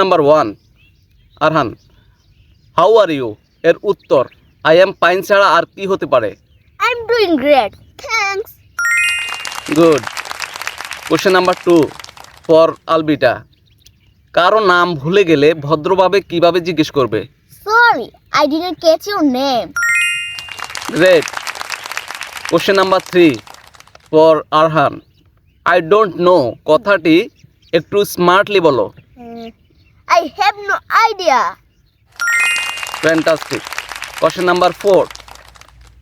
Number 1 Arhan, how are you এর উত্তর I am fine ছাড়া আর কি হতে পারে? I'm doing great. Thanks. Good. Question number 2 for Albita, কারো নাম ভুলে গেলে ভদ্রভাবে কিভাবে জিজ্ঞেস করবে? Sorry, I didn't catch your name. Great. Question number 3 for Arhan, I don't know কথাটি একটু স্মার্টলি বলো। I have no idea. Fantastic. Question number 4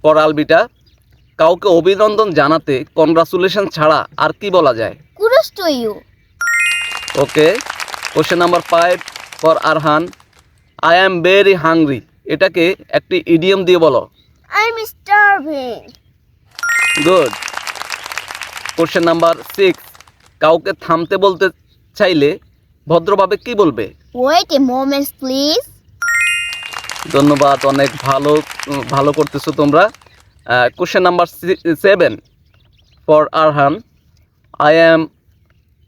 for Albita, কাউকে অভিনন্দন জানাতে কনগ্রাচুলেশন ছাড়া আর কি বলা যায়? Kudos to you. Okay. Question number 5 for Arhan, I am very hungry এটাকে একটি ইডিয়ম দিয়ে বলো। I'm starving. Good. Question number 6 কাউকে থামতে বলতে চাইলে ভদ্রভাবে কি বলবে? Wait a moment, please. ধন্যবাদ, অনেক ভালো করতেছো তোমরা। Question number 7 for Arhan, I am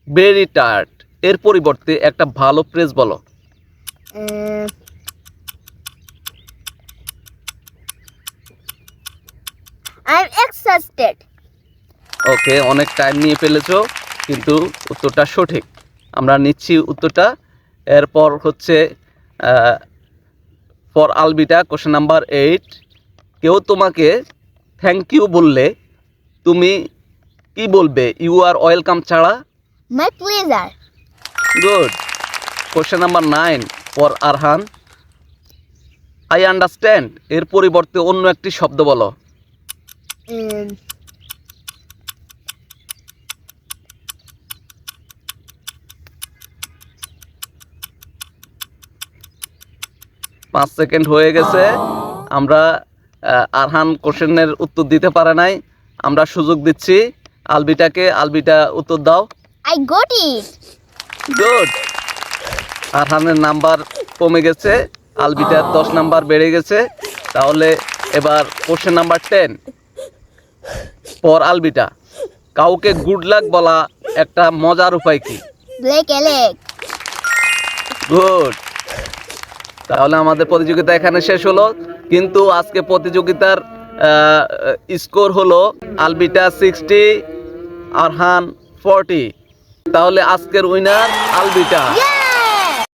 very tired এর পরিবর্তে একটা ভালো ফ্রেজ বলো। Uh, I'm exhausted. ওকে, অনেক টাইম নিয়ে ফেলেছো কিন্তু উত্তরটা সঠিক। আমরা নিচ্ছি উত্তরটা। এরপর হচ্ছে ফর আলবিটা কোশ্চেন নাম্বার 8, কেউ তোমাকে থ্যাংক ইউ বললে তুমি কি বলবে ইউ আর ওয়েলকাম ছাড়া? My pleasure. Good. Question number 9 for Arhan, I understand এর পরিবর্তে অন্য একটি শব্দ বলো। Um, 5 সেকেন্ড হয়ে গেছে। আমরা আরহান কোশ্চেনের উত্তর দিতে পারে নাই, আমরা সুযোগ দিচ্ছি আলবিটাকে। আলবিটা উত্তর দাও। I got it. গুড। আরহানের নাম্বার কমে গেছে, আলবিটার 10 নাম্বার বেড়ে গেছে। তাহলে এবার কোশ্চেন নাম্বার 10 ফর আলবিটা, কাউকে গুড লাক বলা একটা মজার উপায় কি? Black Alec. গুড। তাহলে আমাদের প্রতিযোগিতা এখানে শেষ হলো, কিন্তু আজকে প্রতিযোগিতার স্কোর হলো আলবিটা 60, আরহান 40। তাহলে আজকের উইনার আলবিটা।